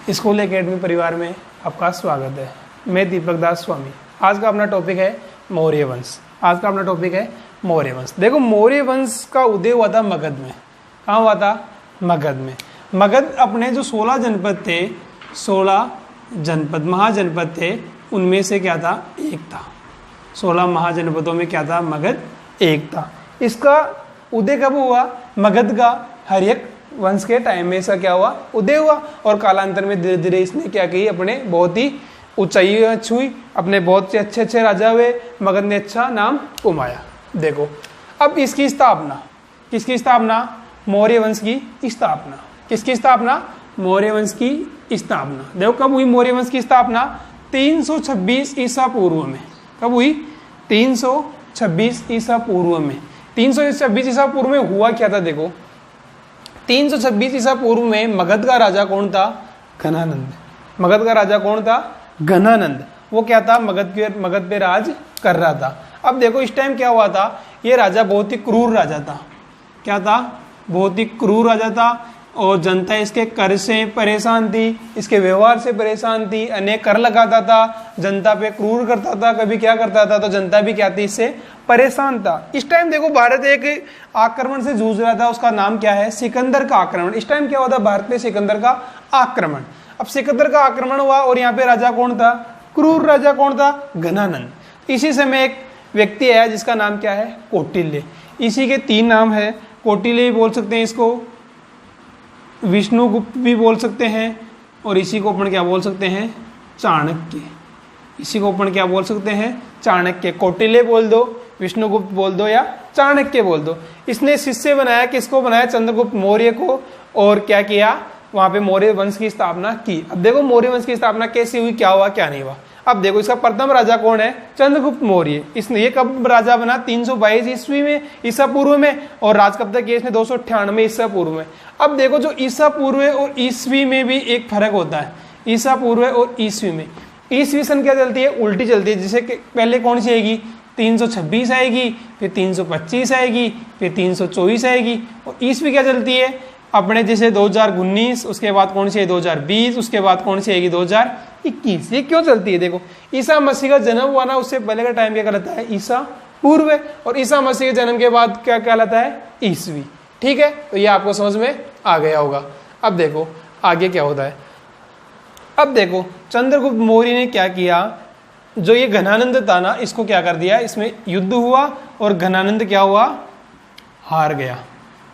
School academy परिवार में आपका स्वागत है। मैं दीपक दास स्वामी। आज का अपना टॉपिक है मौर्य वंश। देखो, मौर्य वंश का उदय हुआ था मगध में। कहाँ हुआ था? मगध में। मगध अपने जो 16 जनपद थे, 16 जनपद महाजनपद थे, उनमें से क्या था? एक था। 16 महाजनपदों में क्या था? मगध एक था। इसका उदय कब हुआ? मगध का हर्यक वंश के टाइम में इसका क्या हुआ? उदय हुआ। और कालांतर में धीरे धीरे इसने क्या की? अपने बहुत ही ऊंचाई छुई, अपने बहुत से अच्छे अच्छे राजा हुए, मगध ने अच्छा नाम कमाया। देखो, अब इसकी स्थापना, किसकी स्थापना? मौर्य वंश की स्थापना। किसकी स्थापना? मौर्य वंश की स्थापना। देखो, कब हुई मौर्य वंश की स्थापना? 326 ईसा पूर्व में। कब हुई? 326 ईसा पूर्व में। 326 ईसा पूर्व में हुआ क्या था? देखो, 326 ईसा पूर्व में मगध का राजा कौन था? घनानंद। मगध का राजा कौन था? घनानंद। वो क्या था? मगध पे राज कर रहा था। अब देखो, इस टाइम क्या हुआ था? ये राजा बहुत ही क्रूर राजा था। क्या था? बहुत ही क्रूर राजा था। और जनता इसके कर से परेशान थी, इसके व्यवहार से परेशान थी, अनेक कर लगाता था, जनता पे क्रूर करता था, कभी क्या करता था, तो जनता भी क्या थी? इससे परेशान था। इस टाइम देखो, भारत एक आक्रमण से जूझ रहा था। उसका नाम क्या है? सिकंदर का आक्रमण। इस टाइम क्या हुआ था? भारत पे सिकंदर का आक्रमण। अब सिकंदर का आक्रमण हुआ और यहाँ पे राजा कौन था? क्रूर राजा कौन था? घनानंद। इसी समय एक व्यक्ति आया जिसका नाम क्या है? कौटिल्य। इसी के 3 नाम है। कौटिल्य भी बोल सकते हैं इसको, विष्णुगुप्त भी बोल सकते हैं, और इसी को अपन क्या बोल सकते हैं? चाणक्य। इसी को अपन क्या बोल सकते हैं? चाणक्य। कौटिल्य बोल दो, विष्णुगुप्त बोल दो, या चाणक्य बोल दो। इसने शिष्य बनाया। किसको बनाया? चंद्रगुप्त मौर्य को। और क्या किया? वहां पे मौर्य वंश की स्थापना की। अब देखो, मौर्य वंश की स्थापना कैसे हुई, क्या हुआ, क्या नहीं हुआ। अब देखो, इसका प्रथम राजा कौन है? चंद्रगुप्त मौर्य। इसने ये कब राजा बना? 322 ईस्वी में, ईसा पूर्व में। और राज कब तक किया इसने? 298 ईसा पूर्व में। अब देखो, जो ईसा पूर्व और ईस्वी में भी एक फर्क होता है। ईसा पूर्व और ईस्वी में ईस्वी सन क्या चलती है? उल्टी चलती है। जैसे पहले कौन सी आएगी? 326 आएगी, फिर 325 आएगी, फिर 324 आएगी। और ईस्वी क्या चलती है अपने? जैसे 2019, उसके बाद कौन सी है? 2020, उसके बाद कौन सी आएगी? 2021। ये क्यों चलती है? देखो, ईसा मसीह का जन्म हुआ ना, उससे पहले का टाइम क्या कहलाता है? ईसा पूर्व। और ईसा मसीह के जन्म के बाद क्या कहलाता है? ईस्वी। ठीक है, तो ये आपको समझ में आ गया होगा। अब देखो आगे क्या होता है। अब देखो, चंद्रगुप्त मौर्य ने क्या किया? जो ये घनानंद था ना, इसको क्या कर दिया? इसमें युद्ध हुआ और घनानंद क्या हुआ? हार गया।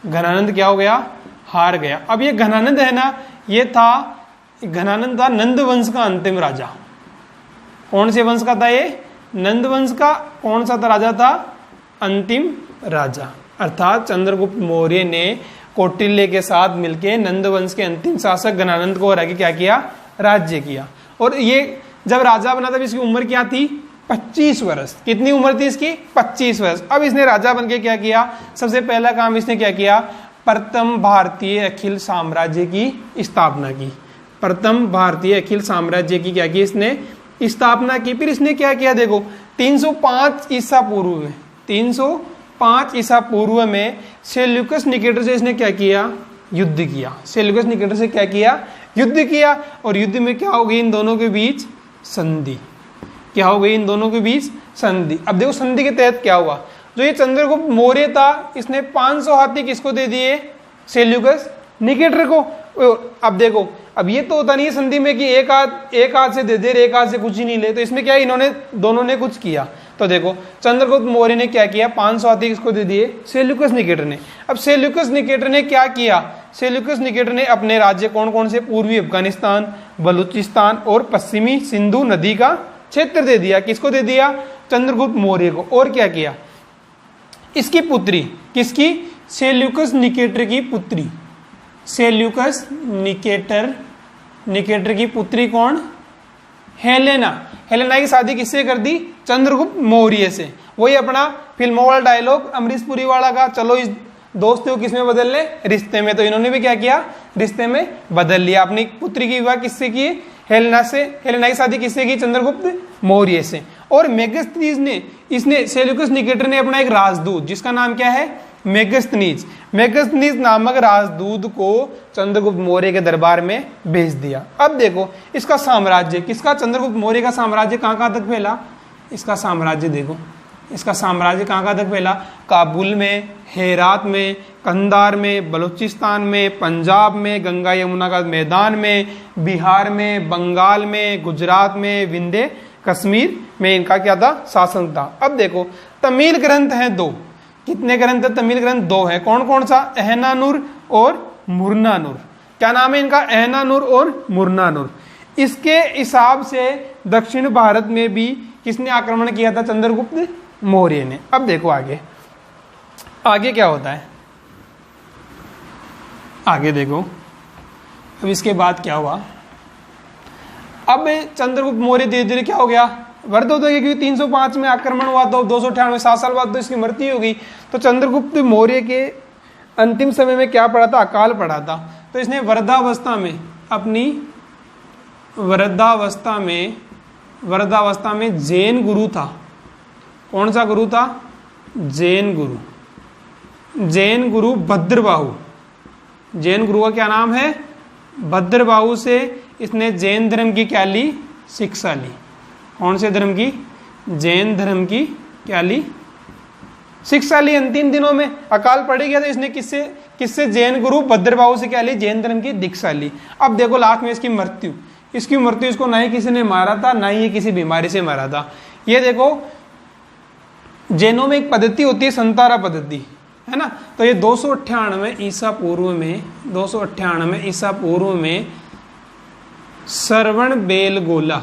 घनानंद क्या हो गया? हार गया। अब ये घनानंद है ना, ये था, घनानंद था नंद वंश का अंतिम राजा। कौन से वंश का था ये? नंद वंश का। कौन सा था राजा था? अंतिम राजा। अर्थात चंद्रगुप्त मौर्य ने कौटिल्य के साथ मिलकर नंद वंश के अंतिम शासक घनानंद को हरा के क्या किया? राज्य किया। और ये जब राजा बना तब इसकी उम्र क्या थी? 25 वर्ष। कितनी उम्र थी इसकी? 25 वर्ष। अब इसने राजा बनके क्या किया? सबसे पहला काम इसने क्या किया? प्रथम भारतीय अखिल साम्राज्य की स्थापना की। प्रथम भारतीय अखिल साम्राज्य की क्या की? इसने स्थापना की। फिर इसने क्या किया? देखो, 305 ईसा पूर्व में, 305 ईसा पूर्व में सेल्यूकस निकेटर से इसने क्या किया? युद्ध किया। सेल्यूकस निकेटर से क्या किया? युद्ध किया। और युद्ध में क्या हो गई? इन दोनों के बीच संधि। क्या हो गई? इन दोनों के बीच संधि। अब देखो, संधि के तहत क्या हुआ? जो ये चंद्रगुप्त मौर्य था, इसने 500 हाथी किसको दे दिए? सेल्यूकस निकेटर को। अब देखो, अब ये तो होता नहीं है संधि में कि एक हाथ से दे दे, एक हाथ से कुछ ही नहीं ले। तो इसमें क्या है? इन्होंने दोनों ने कुछ किया। तो देखो, चंद्रगुप्त मौर्य ने क्या किया? 500 हाथी किसको दे दिए? सेल्यूकस निकेटर ने। अब सेल्यूकस निकेटर ने क्या किया? सेल्यूकस निकेटर ने अपने राज्य कौन कौन से? पूर्वी अफगानिस्तान, बलूचिस्तान और पश्चिमी सिंधु नदी का क्षेत्र दे दिया। किसको दे दिया? चंद्रगुप्त मौर्य को। और क्या किया? इसकी पुत्री, किसकी? सेल्यूकस निकेटर की पुत्री। सेल्यूकस निकेटर की पुत्री कौन? हेलेना। हेलेना की शादी किससे कर दी? चंद्रगुप्त मौर्य से। वही अपना फिल्मों वाला डायलॉग अमरीश पुरी वाला का, चलो इस दोस्ती को किसमें बदल ले? रिश्ते में। तो इन्होंने भी क्या किया? रिश्ते में बदल लिया। अपनी पुत्री की विवाह किससे किए? हेलेना से। हेलेना की शादी किससे की? चंद्रगुप्त मौर्य से। और मेगस्थनीज ने, इसने, सेल्यूकस निकेटर ने अपना एक राजदूत, जिसका नाम क्या है? मेगस्थनीज। मेगस्थनीज नामक राजदूत को चंद्रगुप्त मौर्य के दरबार में भेज दिया। अब देखो इसका साम्राज्य, किसका, चंद्रगुप्त मौर्य का साम्राज्य कहाँ कहाँ तक फैला, इसका साम्राज्य देखो, इसका साम्राज्य कहाँ कहाँ तक फैला, काबुल में, हेरात में, कंधार में, बलूचिस्तान में, पंजाब में, गंगा यमुना का मैदान में, बिहार में, बंगाल में, गुजरात में, विंध्य कश्मीर में इनका क्या था, शासन था। अब देखो तमिल ग्रंथ हैं दो, कितने ग्रंथ है, तमिल ग्रंथ दो है, कौन कौन सा, अहनानुर और मुरनानुर। क्या नाम है इनका, अहनानुर और मुरनानुर। इसके हिसाब से दक्षिण भारत में भी किसने आक्रमण किया था, चंद्रगुप्त मौर्य ने। अब देखो आगे आगे क्या होता है, आगे देखो अब इसके बाद क्या हुआ। अब चंद्रगुप्त मौर्य धीरे धीरे क्या हो गया, वर्ध होता है, क्योंकि 305 में आक्रमण हुआ तो 298 7 साल बाद तो इसकी मृत्यु हो गई। तो चंद्रगुप्त मौर्य के अंतिम समय में क्या पड़ा था, अकाल पड़ा था। तो इसने वृद्धावस्था में अपनी वृद्धावस्था में जैन गुरु था, कौन सा गुरु था, जैन गुरु भद्रबाहु। जैन गुरु का क्या नाम है, भद्रबाहु से इसने जैन धर्म की क्या ली, शिक्षा ली। कौन से धर्म की, जैन धर्म की क्या ली, शिक्षा ली। अंतिम दिनों में अकाल पड़ गया तो इसने किससे जैन गुरु भद्रबाहु से क्या ली, जैन धर्म की दीक्षा ली। अब देखो लास्ट में इसकी मृत्यु, इसको ना ही किसी ने मारा था, ना ही ये किसी बीमारी से मारा था। ये देखो जैनों में एक पद्धति होती है संतारा पद्धति, है ना। तो ये 298 ईसा पूर्व में श्रवण बेलगोला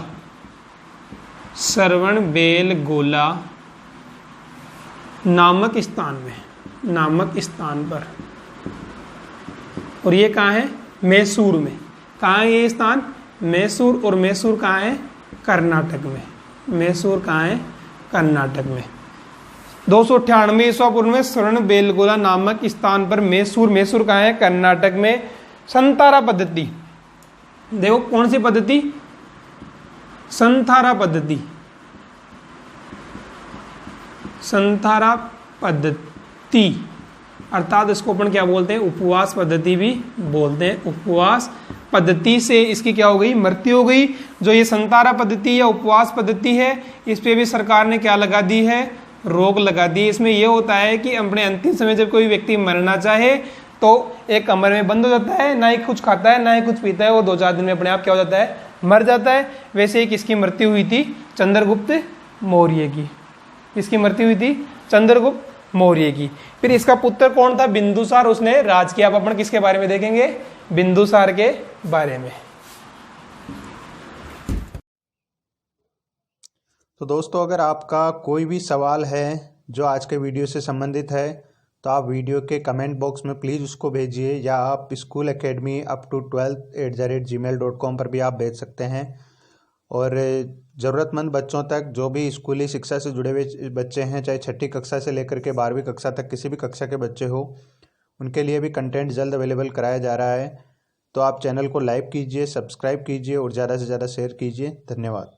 नामक स्थान पर, और ये कहाँ है, मैसूर में। कहाँ है ये स्थान, मैसूर, और मैसूर कहाँ है, कर्नाटक में। मैसूर कहाँ है, कर्नाटक में। 298 ईसा पूर्व में श्रवण बेलगोला नामक स्थान पर मैसूर कहाँ है, कर्नाटक में। संतारा पद्धति देखो, कौन सी पद्धति, संतारा पद्धति अर्थात इसको अपन क्या बोलते हैं, उपवास पद्धति भी बोलते हैं। उपवास पद्धति से इसकी क्या हो गई, मृत्यु हो गई। जो ये संतारा पद्धति या उपवास पद्धति है, इस पे भी सरकार ने क्या लगा दी है, रोक लगा दी। इसमें यह होता है कि अपने अंतिम समय जब कोई व्यक्ति मरना चाहे तो एक कमरे में बंद हो जाता है, ना ही कुछ खाता है ना ही कुछ पीता है, वो 2-4 दिन में अपने आप क्या हो जाता है, मर जाता है। वैसे ही किसकी मृत्यु हुई थी, चंद्रगुप्त मौर्य की। किसकी मृत्यु हुई थी, चंद्रगुप्त मौर्य की। फिर इसका पुत्र कौन था, बिंदुसार, उसने राज किया। अब अपन किसके बारे में देखेंगे, बिंदुसार के बारे में। तो दोस्तों अगर आपका कोई भी सवाल है जो आज के वीडियो से संबंधित है तो आप वीडियो के कमेंट बॉक्स में प्लीज़ उसको भेजिए, या आप स्कूल एकेडमी up212@gmail.com पर भी आप भेज सकते हैं। और ज़रूरतमंद बच्चों तक, जो भी स्कूली शिक्षा से जुड़े हुए बच्चे हैं, चाहे 6ठी कक्षा से लेकर के 12वीं कक्षा तक किसी भी कक्षा के बच्चे हो, उनके लिए भी कंटेंट जल्द अवेलेबल कराया जा रहा है। तो आप चैनल को लाइक कीजिए, सब्सक्राइब कीजिए और ज़्यादा से ज़्यादा शेयर कीजिए। धन्यवाद।